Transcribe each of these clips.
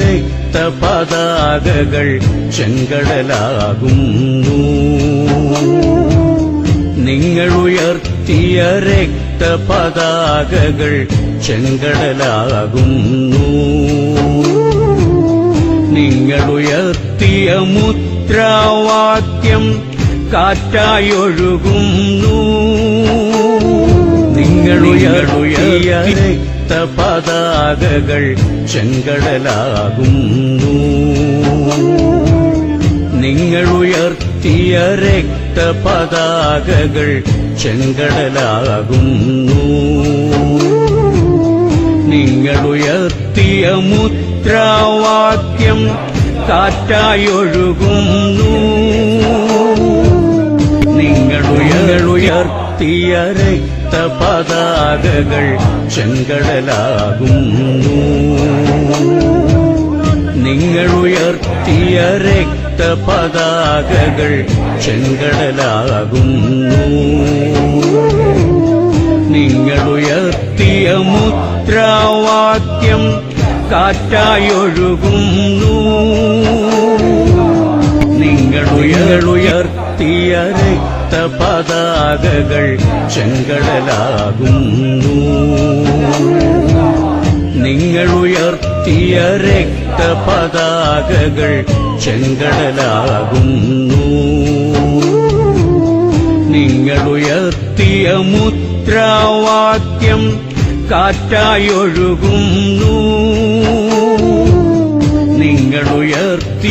രക്തപതാകകൾ ചെങ്കടലാകുന്നു. നിങ്ങളുയർത്തിയ രക്തപതാകകൾ ചെങ്കടലാകുന്നു. നിങ്ങളുയർത്തിയ മുദ്രാവാക്യം കാറ്റായൊഴുകുന്നു. നിങ്ങളുയർത്തിയ രക്തപതാകകൾ ചെങ്കടലാകുന്നു. നിങ്ങളുയർത്തിയ രക്തപതാകകൾ ചെങ്കടലാകുന്നു. നിങ്ങളുയർത്തിയ മുദ്രാവാക്യം കാറ്റായൊഴുകുന്നു. നിങ്ങളുയർത്തിയ രക്തപതാകകൾ ചെങ്കടലാകുന്നു. നിങ്ങളുയർത്തിയ രക്തപതാകകൾ ചെങ്കടലാകുന്നു. നിങ്ങളുയർത്തിയ മുദ്രാവാക്യം കാറ്റായൊഴുകുന്നു. നിങ്ങളുയർത്തിയ രക്തപതാകകൾ ചെങ്കടലാകുന്നു. നിങ്ങളുയർത്തിയ രക്തപതാകകൾ ചെങ്കടലാകുന്നു. നിങ്ങളുയർത്തിയ മുദ്രാവാക്യം കാറ്റായൊഴുകുന്നു. നിങ്ങളുയർത്തി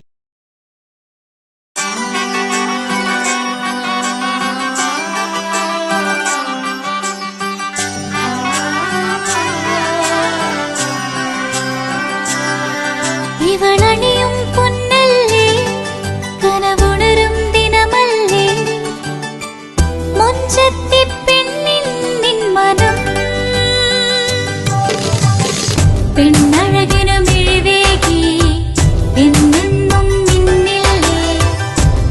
ഇവളണിയും പൊന്നല്ലേ, കനവുണരും ദിനമല്ലേ, മൊഞ്ചത്തി പെണ്ണിൻ നിൻ മനം, പെണ്ണഴകിനു മിഴിവേകി എന്നെന്നും നിന്നില്ലേ,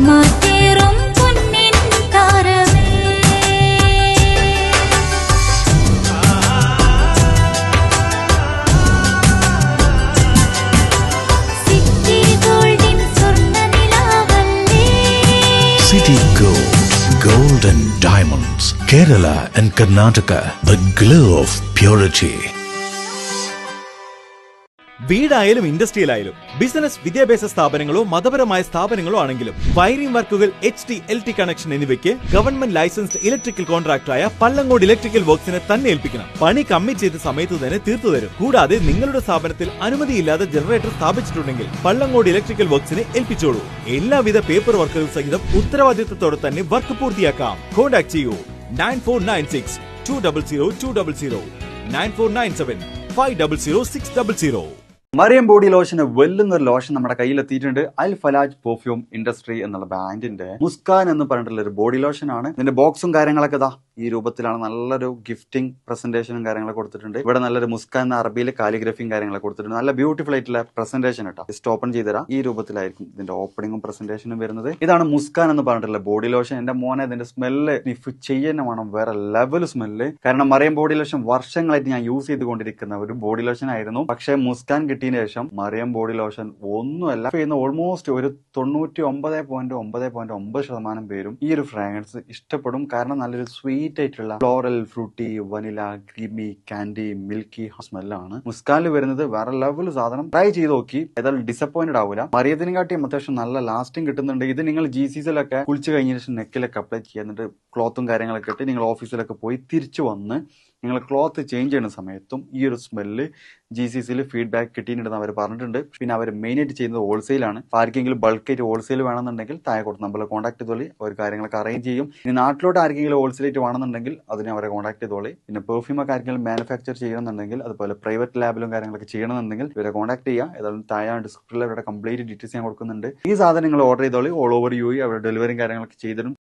മാറ്റേറും പൊന്നിൻ താരമേ. City Gold, Gold and Diamonds, Kerala and Karnataka, the glow of purity. വീടായാലും ഇൻഡസ്ട്രിയിലായാലും ബിസിനസ്, വിദ്യാഭ്യാസ സ്ഥാപനങ്ങളോ മതപരമായ സ്ഥാപനങ്ങളോ ആണെങ്കിലും വയറിംഗ് വർക്കുകൾ, HT, LT കണക്ഷൻ എന്നിവയ്ക്ക് ഗവൺമെന്റ് ലൈസൻസ്ഡ് ഇലക്ട്രിക്കൽ കോൺട്രാക്ടറായ പള്ളങ്ങോട് ഇലക്ട്രിക്കൽ വർക്സിനെ തന്നെ ഏൽപ്പിക്കണം. പണി കമ്മിറ്റ് ചെയ്ത സമയത്ത് തന്നെ തീർത്തു തരും. കൂടാതെ നിങ്ങളുടെ സ്ഥാപനത്തിൽ അനുമതിയില്ലാതെ ജനറേറ്റർ സ്ഥാപിച്ചിട്ടുണ്ടെങ്കിൽ പള്ളങ്ങോട് ഇലക്ട്രിക്കൽ വർക്സിനെ ഏൽപ്പിച്ചോളൂ. എല്ലാവിധ പേപ്പർ വർക്കുകൾ സഹിതം ഉത്തരവാദിത്തത്തോടെ തന്നെ വർക്ക് പൂർത്തിയാക്കാം. കോൺടാക്ട് ചെയ്യൂ 9496200200, 9497 500 600. മറിയം ബോഡി ലോഷന് വെല്ലുന്ന ഒരു ലോഷൻ നമ്മുടെ കയ്യിലെത്തിയിട്ടുണ്ട്. അൽ ഫലാജ് പെർഫ്യൂം ഇൻഡസ്ട്രി എന്നുള്ള ബ്രാൻഡിന്റെ മുസ്കാൻ എന്ന് പറഞ്ഞിട്ടുള്ള ഒരു ബോഡി ലോഷൻ ആണ്. ഇതിന്റെ ബോക്സും കാര്യങ്ങളൊക്കെ ഇതാ ഈ രൂപത്തിലാണ്. നല്ലൊരു ഗിഫ്റ്റിംഗ് പ്രസന്റേഷനും കാര്യങ്ങളൊക്കെ കൊടുത്തിട്ടുണ്ട്. ഇവിടെ നല്ലൊരു മുസ്കാൻ എന്ന അറബിയിൽ കാലിഗ്രഫിയും കാര്യങ്ങളൊക്കെ കൊടുത്തിട്ടുണ്ട്. നല്ല ബ്യൂട്ടിഫുൾ ആയിട്ടുള്ള പ്രസന്റേഷൻ കേട്ടോ. ജസ്റ്റ് ഓപ്പൺ ചെയ്തുതരാം. ഈ രൂപത്തിലായിരിക്കും ഇതിന്റെ ഓപ്പണിംഗും പ്രസന്റേഷനും വരുന്നത്. ഇതാണ് മുസ്കാൻ എന്ന് പറഞ്ഞിട്ടുള്ള ബോഡി ലോഷൻ. എന്റെ മോനെ ഇതിന്റെ സ്മെല്ല് സ്നിഫ് ചെയ്യുന്ന വേണം, വേറെ ലെവൽ സ്മെല്ല്. കാരണം മറിയം ബോഡി ലോഷൻ വർഷങ്ങളായിട്ട് ഞാൻ യൂസ് ചെയ്തുകൊണ്ടിരിക്കുന്ന ഒരു ബോഡി ലോഷൻ ആയിരുന്നു. പക്ഷേ മുസ്കാൻ കിട്ടിയതിന് ശേഷം മറിയം ബോഡി ലോഷൻ ഒന്നുമല്ല ചെയ്യുന്ന ഓൾമോസ്റ്റ് ഒരു 99.9% പേരും ഈ ഒരു ഫ്രാഗ്രൻസ് ഇഷ്ടപ്പെടും. കാരണം നല്ലൊരു സ്വീറ്റ് ആയിട്ടുള്ള floral, fruity, vanilla, creamy, candy, milky സ്മെല്ലാണ് മുസ്കാനിൽ വരുന്നത്. വേറെ ലെവൽ സാധനം. ട്രൈ ചെയ്ത് നോക്കി, ഏതായാലും ഡിസപ്പോയിന്റഡ് ആവില്ല. മറിയത്തിനും കാട്ടിയും അത്യാവശ്യം നല്ല ലാസ്റ്റിംഗ് കിട്ടുന്നുണ്ട്. ഇത് നിങ്ങൾ GCCയിലൊക്കെ കുളിച്ച് കഴിഞ്ഞ ശേഷം നെക്കിലൊക്കെ അപ്ലൈ ചെയ്യുക. എന്നിട്ട് ക്ലോത്തും കാര്യങ്ങളൊക്കെ ഇട്ട് നിങ്ങൾ ഓഫീസിലൊക്കെ പോയി തിരിച്ചു വന്ന് നിങ്ങൾ ക്ലോത്ത് ചേഞ്ച് ചെയ്യുന്ന സമയത്തും ഈ ഒരു സ്മെല്ല് GCCയിൽ ഫീഡ്ബാക്ക് കിട്ടിയിട്ടുണ്ടെന്ന് അവർ പറഞ്ഞിട്ടുണ്ട്. പിന്നെ അവർ മെയിനായിട്ട് ചെയ്യുന്നത് ഹോൾസെയിലാണ്. ആർക്കെങ്കിലും ബൾക്കായിട്ട് ഹോൾസെയിൽ വേണമെന്നുണ്ടെങ്കിൽ താഴെ കൊടുത്ത് നമ്മൾ കോൺടാക്ട് ചെയ്തോളി. അവർ കാര്യങ്ങളൊക്കെ അറേഞ്ച് ചെയ്യും. ഇനി നാട്ടിലോട്ട് ആർക്കെങ്കിലും ഹോൾസെയിലായിട്ട് വേണമെന്നുണ്ടെങ്കിൽ അതിനെ അവരെ കോൺടാക്ട് ചെയ്തോളി. പിന്നെ പെർഫ്യൂമൊക്കെ ആർക്കെങ്കിലും മാനുഫാക്ചർ ചെയ്യണമെന്നുണ്ടെങ്കിൽ, അതുപോലെ പ്രൈവറ്റ് ലാബിലും കാര്യങ്ങളൊക്കെ ചെയ്യണമെന്നുണ്ടെങ്കിൽ ഇവരെ കോൺടാക്ട് ചെയ്യുക. ഏതായാലും താഴെ ഡിസ്ക്രിപ്ഷനിൽ അവരുടെ കംപ്ലീറ്റ് ഡീറ്റെയിൽസ് ഞാൻ കൊടുക്കുന്നുണ്ട്. ഈ സാധനങ്ങൾ ഓർഡർ ചെയ്തോളി. ഓൾ ഓവർ UAE അവരുടെ ഡെലിവറിയും കാര്യങ്ങളൊക്കെ ചെയ്തിടും.